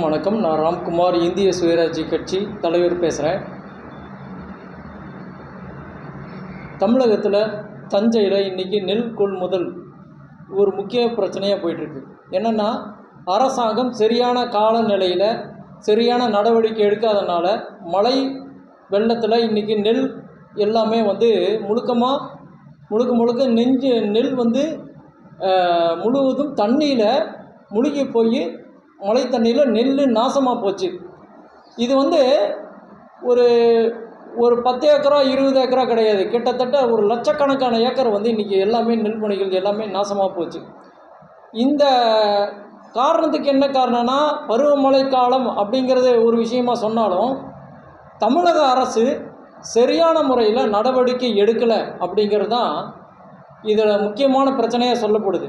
வணக்கம். நான் ராம்குமார், இந்திய சுயராஜ்ய கட்சி தலைவர் பேசுகிறேன். தமிழகத்தில் தஞ்சையில் இன்றைக்கி நெல் கொள்முதல் ஒரு முக்கிய பிரச்சனையாக போயிட்டுருக்கு. என்னென்னா, அரசாங்கம் சரியான காலநிலையில் சரியான நடவடிக்கை எடுக்காதனால மழை வெள்ளத்தில் இன்றைக்கி நெல் எல்லாமே முழுக்க நெல் முழுவதும் தண்ணியில் முழுகி போய் மழை தண்ணியில் நெல் நாசமாக போச்சு. இது ஒரு ஒரு 10 ஏக்கரா 20 ஏக்கரா கிடையாது, கிட்டத்தட்ட ஒரு லட்சக்கணக்கான ஏக்கர் இன்றைக்கி எல்லாமே நெல் பணிகள் எல்லாமே நாசமாக போச்சு. இந்த காரணத்துக்கு என்ன காரணம்னா, பருவமழை காலம் அப்படிங்கிறது ஒரு விஷயமா சொன்னாலும் தமிழக அரசு சரியான முறையில் நடவடிக்கை எடுக்கலை அப்படிங்கிறது தான் இதில் முக்கியமான பிரச்சனையாக சொல்லப்படுது.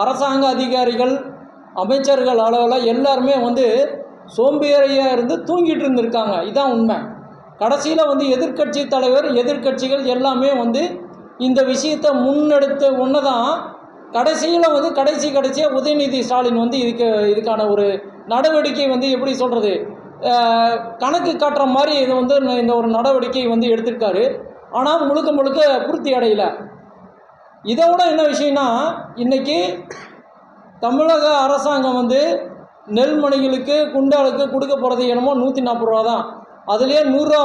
அரசாங்க அதிகாரிகள், அமைச்சர்கள் அளவில் எல்லாருமே சோம்பேறியாக இருந்து தூங்கிட்டு இருந்திருக்காங்க. இதுதான் உண்மை. கடைசியில் எதிர்க்கட்சி தலைவர், எதிர்க்கட்சிகள் எல்லாமே இந்த விஷயத்தை முன்னெடுத்த ஒன்று தான் கடைசியில் கடைசியாக உதயநிதி ஸ்டாலின் இதுக்கான ஒரு நடவடிக்கை எப்படி சொல்கிறது, கணக்கு காட்டுற மாதிரி இது இந்த ஒரு நடவடிக்கை எடுத்திருக்காரு. ஆனால் முழுக்க பூர்த்தி அடையலை. இதை விட என்ன விஷயம்னா, இன்றைக்கி தமிழக அரசாங்கம் நெல்மணிகளுக்கு குண்டாளுக்கு கொடுக்க போகிறது என்னமோ 140 ரூபா தான். அதுலேயே 100 ரூபா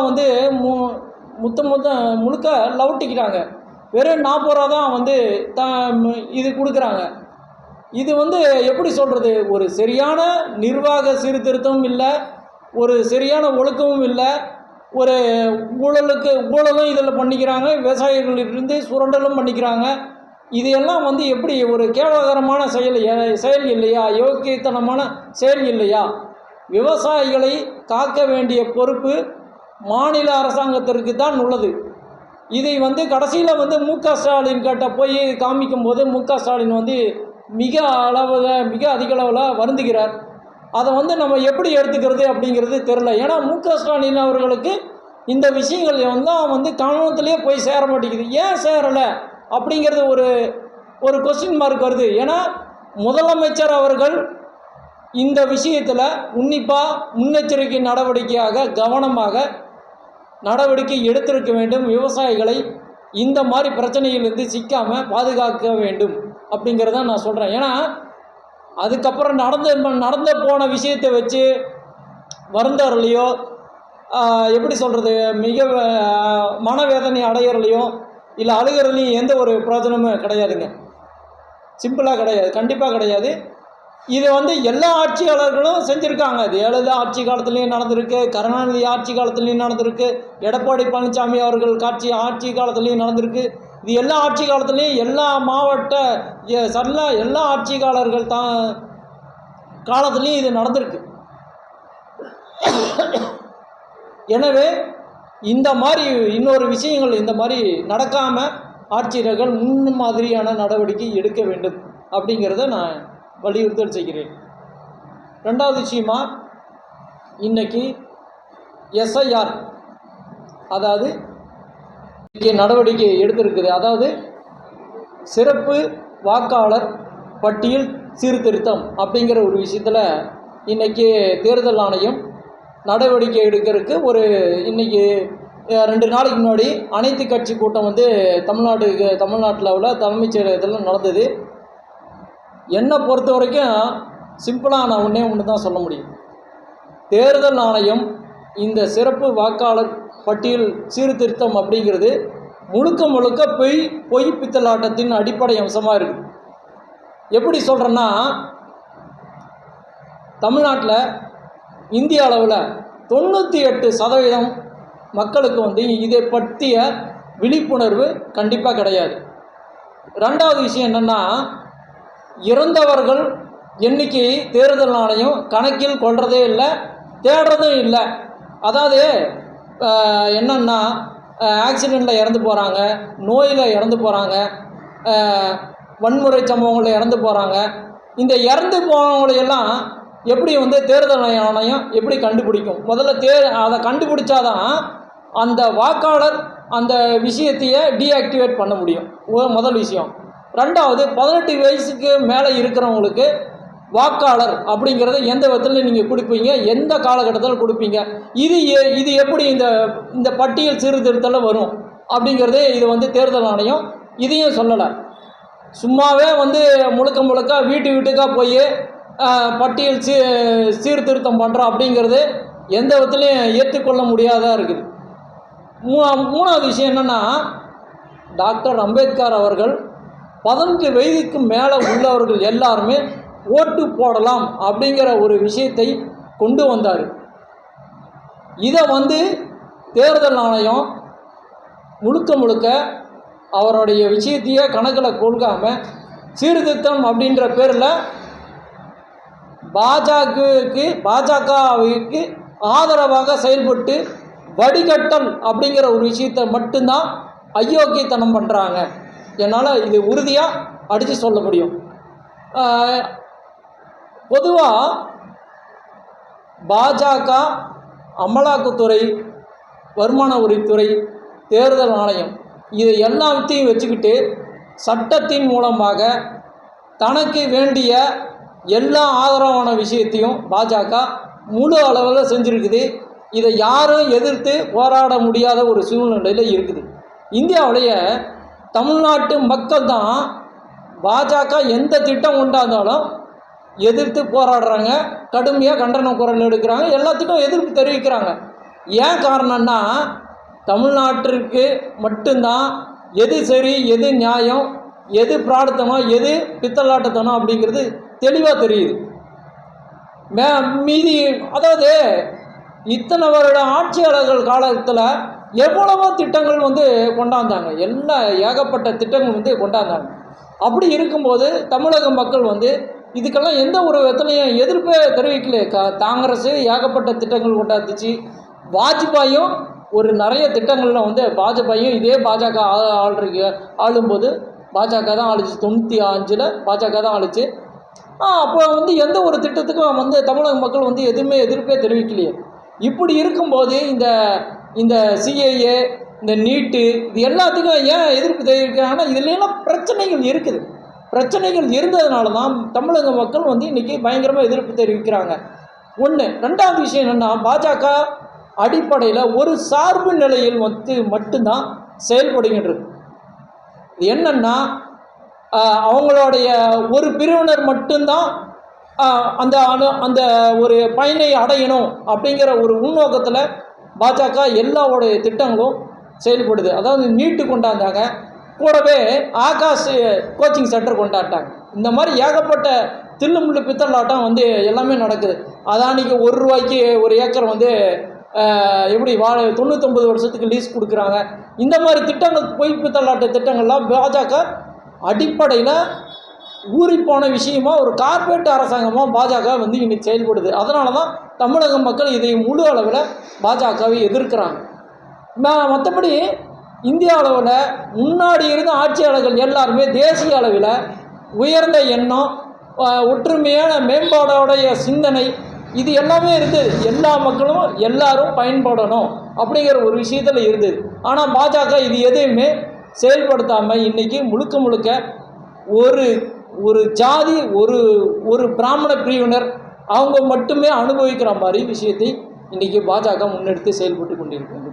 முழுக்க லவுட்டிக்கிட்டாங்க. வெறும் 40 ரூபா தான் இது கொடுக்குறாங்க. இது எப்படி சொல்கிறது, ஒரு சரியான நிர்வாக சீர்திருத்தமும் இல்லை, ஒரு சரியான ஒழுக்கமும் இல்லை, ஒரு ஊழலும் இதில் பண்ணிக்கிறாங்க, விவசாயிகளிலிருந்து சுரண்டலும் பண்ணிக்கிறாங்க. இதையெல்லாம் எப்படி ஒரு கேவலகரமான செயல் இல்லையா, யோக்கியத்தனமான செயல் இல்லையா? விவசாயிகளை காக்க வேண்டிய பொறுப்பு மாநில அரசாங்கத்திற்கு தான் உள்ளது. இதை கடைசியில் மு.க. ஸ்டாலின் கிட்ட போய் காமிக்கும்போது மு.க. ஸ்டாலின் மிக அதிக அளவில் வருந்துகிறார். அதை நம்ம எப்படி எடுத்துக்கிறது அப்படிங்கிறது தெரில. ஏன்னா மு.க. ஸ்டாலின் அவர்களுக்கு இந்த விஷயங்கள் கவனத்திலே போய் சேர மாட்டேங்குது. ஏன் சேரலை அப்படிங்கிறது ஒரு கொஸ்டின் மார்க் வருது. ஏன்னா முதலமைச்சர் அவர்கள் இந்த விஷயத்தில் உன்னிப்பாக முன்னெச்சரிக்கை நடவடிக்கையாக கவனமாக நடவடிக்கை எடுத்திருக்க வேண்டும். விவசாயிகளை இந்த மாதிரி பிரச்சனையிலிருந்து சிக்காமல் பாதுகாக்க வேண்டும் அப்படிங்கிறத நான் சொல்கிறேன். ஏன்னா அதுக்கப்புறம் நடந்து போன விஷயத்தை வச்சு வருந்தவர்களையோ, எப்படி சொல்கிறது, மிக மனவேதனை அடையிறலையோ இல்லை அழுகிறதுலையும் எந்த ஒரு பிரயோஜனமும் கிடையாதுங்க. சிம்பிளாக கிடையாது, கண்டிப்பாக கிடையாது. இது எல்லா ஆட்சியாளர்களும் செஞ்சுருக்காங்க. ஜெயலலிதா ஆட்சி காலத்துலேயும் நடந்திருக்கு, கருணாநிதி ஆட்சி காலத்துலேயும் நடந்திருக்கு, எடப்பாடி பழனிசாமி அவர்கள் ஆட்சி காலத்துலேயும் நடந்திருக்கு. இது எல்லா ஆட்சி காலத்துலேயும் எல்லா மாவட்ட எல்லா ஆட்சியாளர்கள் காலத்துலேயும் இது நடந்திருக்கு. எனவே இந்த மாதிரி இன்னொரு விஷயங்கள் இந்த மாதிரி நடக்காமல் ஆட்சியர்கள் முன்மாதிரியான நடவடிக்கை எடுக்க வேண்டும் அப்படிங்கிறத நான் வலியுறுத்தல் செய்கிறேன். ரெண்டாவது விஷயமா, இன்றைக்கி எஸ்ஐஆர் அதாவது நடவடிக்கை எடுத்திருக்குது. அதாவது சிறப்பு வாக்காளர் பட்டியல் சீர்திருத்தம் அப்படிங்கிற ஒரு விஷயத்தில் இன்றைக்கி தேர்தல் ஆணையம் நடவடிக்கை எடுக்கிறதுக்கு இன்றைக்கி 2 நாளைக்கு முன்னாடி அனைத்து கட்சி கூட்டம் தமிழ்நாட்டில் உள்ள தலைமைச் செயலகத்தில் நடந்தது. என்னை பொறுத்த வரைக்கும் சிம்பிளாக நான் ஒன்று தான் சொல்ல முடியும். தேர்தல் ஆணையம் இந்த சிறப்பு வாக்காளர் பட்டியல் சீர்திருத்தம் அப்படிங்கிறது முழுக்க பொய் பித்தலாட்டத்தின் அடிப்படை அம்சமாக இருக்குது. எப்படி சொல்கிறேன்னா, தமிழ்நாட்டில் இந்திய அளவில் 98% மக்களுக்கு இதை பற்றிய விழிப்புணர்வு கண்டிப்பாக கிடையாது. ரெண்டாவது விஷயம் என்னென்னா, இறந்தவர்கள் எண்ணிக்கை தேர்தல் ஆணையம் கணக்கில் கொள்றதே இல்லை, தேடுறதும் இல்லை. அதாவது என்னென்னா, ஆக்சிடெண்ட்டில் இறந்து போகிறாங்க, நோயில் இறந்து போகிறாங்க, வன்முறை சம்பவங்களில் இறந்து போகிறாங்க. இந்த இறந்து போனவங்களையெல்லாம் எப்படி தேர்தல் ஆணையம் எப்படி கண்டுபிடிக்கும்? முதல்ல அதை கண்டுபிடிச்சாதான் அந்த வாக்காளர் அந்த விஷயத்தையே டீஆக்டிவேட் பண்ண முடியும். முதல் விஷயம். ரெண்டாவது, 18 வயசுக்கு மேலே இருக்கிறவங்களுக்கு வாக்காளர் அப்படிங்கிறத எந்த விதத்தில் நீங்கள் கொடுப்பீங்க, எந்த காலகட்டத்தில் கொடுப்பீங்க, இது எப்படி இந்த பட்டியல் சீர்திருத்தத்தில் வரும் அப்படிங்கிறதே இது வந்து தேர்தல் ஆணையம் இதையும் சொல்லலை. சும்மாவே வந்து முழுக்க வீட்டுக்காக போய் பட்டியல் சீர்திருத்தம் பண்ணுறோம் அப்படிங்கிறது எந்த விதத்துலையும் ஏற்றுக்கொள்ள முடியாததாக இருக்குது. மூணாவது விஷயம் என்னென்னா, டாக்டர் அம்பேத்கர் அவர்கள் 18 வயதுக்கு மேலே உள்ளவர்கள் எல்லாருமே ஓட்டு போடலாம் அப்படிங்கிற ஒரு விஷயத்தை கொண்டு வந்தார். இதை வந்து தேர்தல் ஆணையம் முழுக்க அவருடைய விஷயத்தையே கணக்கில் கொள்காமல் சீர்திருத்தம் அப்படின்ற பேரில் பாஜகவுக்கு ஆதரவாக செயல்பட்டு வடிகட்டல் அப்படிங்கிற ஒரு விஷயத்தை மட்டும்தான் அயோக்கியத்தனம் பண்ணுறாங்க. என்னால் இது உறுதியாக அடித்து சொல்ல முடியும். பொதுவாக பாஜக, அமலாக்கத்துறை, வருமான வரித்துறை, தேர்தல் ஆணையம் இதை எல்லாத்தையும் வச்சுக்கிட்டு சட்டத்தின் மூலமாக தனக்கு வேண்டிய எல்லா ஆதரவான விஷயத்தையும் பாஜக முழு அளவில் செஞ்சுருக்குது. இதை யாரும் எதிர்த்து போராட முடியாத ஒரு சூழ்நிலையில் இருக்குது. இந்தியாவிலேயே தமிழ்நாட்டு மக்கள் தான் பாஜக எந்த திட்டம் உண்டாந்தாலும் எதிர்த்து போராடுறாங்க, கடுமையாக கண்டன குரல் எடுக்கிறாங்க, எல்லாத்துக்கும் எதிர்ப்பு தெரிவிக்கிறாங்க. ஏன் காரணம்னா, தமிழ்நாட்டிற்கு மட்டும்தான் எது சரி, எது நியாயம், எது பிரார்த்தனம், எது பித்தலாட்டத்தனம் அப்படிங்கிறது தெளிவாக தெரியுது. மீதி அதாவது இத்தனை வருட ஆட்சியாளர்கள் காலத்தில் எவ்வளவோ திட்டங்கள் வந்து கொண்டாந்தாங்க, எல்லா ஏகப்பட்ட திட்டங்கள் வந்து கொண்டாந்தாங்க. அப்படி இருக்கும்போது தமிழக மக்கள் வந்து இதுக்கெல்லாம் எந்த ஒரு விதத்துலையும் எதிர்ப்பே தெரிவிக்கலையே. காங்கிரஸ் ஏகப்பட்ட திட்டங்கள் கொண்டாந்துச்சு. வாஜ்பாயும் ஒரு நிறைய திட்டங்களில் வந்து வாஜ்பாயும் இதே பாஜக ஆளும்போது பாஜக தான் ஆளுச்சு. 95 பாஜக தான் ஆளுச்சு. அப்போ வந்து எந்த ஒரு திட்டத்துக்கும் வந்து தமிழக மக்கள் வந்து எதுவுமே எதிர்ப்பே தெரிவிக்கலையே. இப்படி இருக்கும்போது இந்த சிஏஏ, இந்த நீட்டு, இது எல்லாத்துக்கும் ஏன் எதிர்ப்பு தெரிவிக்கிறாங்கன்னா இதுலாம் பிரச்சனைகள் இருக்குது. பிரச்சனைகள் இருந்ததுனால தான் தமிழக மக்கள் வந்து இன்றைக்கி பயங்கரமாக எதிர்ப்பு தெரிவிக்கிறாங்க. ஒன்று. ரெண்டாவது விஷயம் என்னென்னா, பாஜக அடிப்படையில் ஒரு சார்பு நிலையில் மட்டும்தான் செயல்படுகின்றது. என்னென்னா, அவங்களுடைய ஒரு பிரிவினர் மட்டும்தான் அந்த ஒரு பயனை அடையணும் அப்படிங்கிற ஒரு உள்நோக்கத்தில் பாஜக எல்லாவோடைய திட்டங்களும் செயல்படுது. அதாவது நீட்டு கொண்டாந்தாங்க, கூடவே ஆகாஷ் கோச்சிங் சென்டர் கொண்டாட்டாங்க. இந்த மாதிரி ஏகப்பட்ட தில்லுமுள்ளு பித்தலாட்டம் வந்து எல்லாமே நடக்குது. அதானிக்கு ₹1 ஒரு ஏக்கர் வந்து எப்படி 99 வருஷத்துக்கு லீஸ் கொடுக்குறாங்க. இந்த மாதிரி திட்டங்கள், பொய் பித்தலாட்ட திட்டங்கள்லாம் பாஜக அடிப்படையில் ஊறிப்போன விஷயமா ஒரு கார்ப்பரேட் அரசாங்கமாக பாஜக வந்து இன்றைக்கி செயல்படுது. அதனால தான் தமிழக மக்கள் இதை முழு அளவில் பாஜகவை எதிர்க்கிறாங்க. மற்றபடி இந்திய அளவில் முன்னாடி இருந்த ஆட்சியாளர்கள் எல்லாருமே தேசிய அளவில் உயர்ந்த எண்ணம், ஒற்றுமையான மேம்பாடோடைய சிந்தனை, இது எல்லாமே இருந்தது. எல்லா மக்களும் எல்லாரும் பயன்படணும் அப்படிங்கிற ஒரு விஷயத்தில் இருந்தது. ஆனால் பாஜக இது எதையுமே செயல்படுத்தாமல் இன்றைக்கி முழுக்க ஒரு ஜாதி, ஒரு பிராமண பிரிவினர் அவங்க மட்டுமே அனுபவிக்கிற மாதிரி விஷயத்தை இன்றைக்கி பாஜக முன்னெடுத்து செயல்பட்டு கொண்டிருக்கிறது.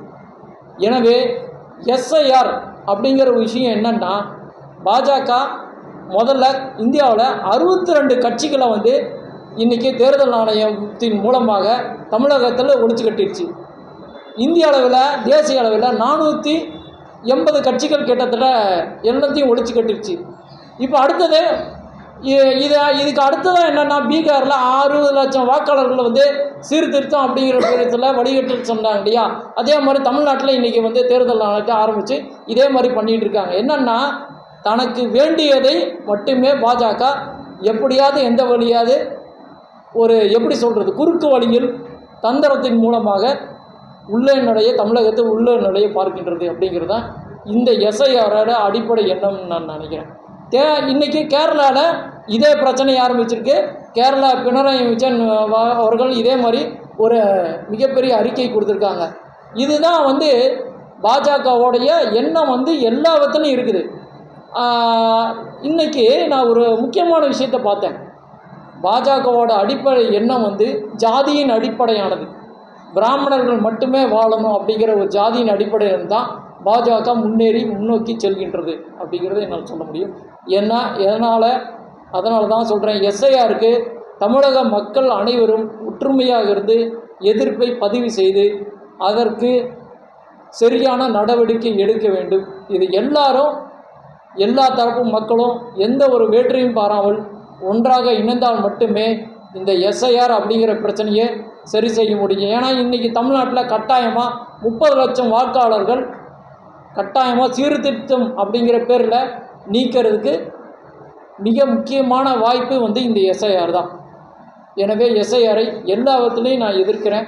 எனவே எஸ்ஐஆர் அப்படிங்கிற விஷயம் என்னென்னா, பாஜக முதல்ல இந்தியாவில் 62 கட்சிகளை வந்து இன்றைக்கி தேர்தல் ஆணையத்தின் மூலமாக தமிழகத்தில் ஒழிச்சு கட்டிடுச்சு. இந்திய அளவில், தேசிய அளவில் 480 கட்சிகள் கிட்டத்தட்ட எல்லாத்தையும் ஒழிச்சு கட்டிடுச்சு. இப்போ அடுத்தது இதுக்கு அடுத்ததான் என்னென்னா, பீகாரில் 60 லட்சம் வாக்காளர்கள் வந்து சீர்திருத்தம் அப்படிங்கிற பேரத்தில் வடிகட்டு சொன்னாங்க இல்லையா. அதே மாதிரி தமிழ்நாட்டில் இன்றைக்கி வந்து தேர்தல் ஆணையத்தை ஆரம்பித்து இதே மாதிரி பண்ணிகிட்டு இருக்காங்க. என்னென்னா, தனக்கு வேண்டியதை மட்டுமே பாஜக எப்படியாவது எந்த வழியாவது எப்படி சொல்கிறது, குறுக்கு வழியில் தந்திரத்தின் மூலமாக தமிழகத்தை உள்ளே நுழைய பார்க்கின்றது அப்படிங்கிறது தான் இந்த எஸ்ஐஆரோட அடிப்படை எண்ணம்னு நான் நினைக்கிறேன். இன்றைக்கி கேரளாவில் இதே பிரச்சனை ஆரம்பிச்சிருக்கு. கேரளா பினராயி விஜயன் அவர்கள் இதே மாதிரி ஒரு மிகப்பெரிய அறிக்கை கொடுத்துருக்காங்க. இதுதான் வந்து பாஜகவோடைய எண்ணம் வந்து எல்லா விதத்துலையும் இருக்குது. இன்றைக்கி நான் ஒரு முக்கியமான விஷயத்தை பார்த்தேன். பாஜகவோட அடிப்படை எண்ணம் வந்து ஜாதியின் அடிப்படையானது. பிராமணர்கள் மட்டுமே வாழணும் அப்படிங்கிற ஒரு ஜாதியின் அடிப்படையில் தான் பாஜக முன்னோக்கி செல்கின்றது அப்படிங்கிறத என்னால் சொல்ல முடியும். அதனால தான் சொல்கிறேன், எஸ்ஐஆருக்கு தமிழக மக்கள் அனைவரும் ஒற்றுமையாக இருந்து எதிர்ப்பை பதிவு செய்து அதற்கு சரியான நடவடிக்கை எடுக்க வேண்டும். இது எல்லா தரப்பு மக்களும் எந்த ஒரு வேற்றையும் பாராமல் ஒன்றாக இணைந்தால் மட்டுமே இந்த எஸ்ஐஆர் அப்படிங்கிற பிரச்சனையை சரி செய்ய முடியும். ஏன்னா இன்றைக்கி தமிழ்நாட்டில் கட்டாயமாக 30 லட்சம் வாக்காளர்கள் கட்டாயமாக சீர்திருத்தம் அப்படிங்கிற பேரில் நீக்கிறதுக்கு மிக முக்கியமான வாய்ப்பு வந்து இந்த எஸ்ஐஆர் தான். எனவே எஸ்ஐஆரை எல்லா விதத்துலையும் நான் எதிர்க்கிறேன்.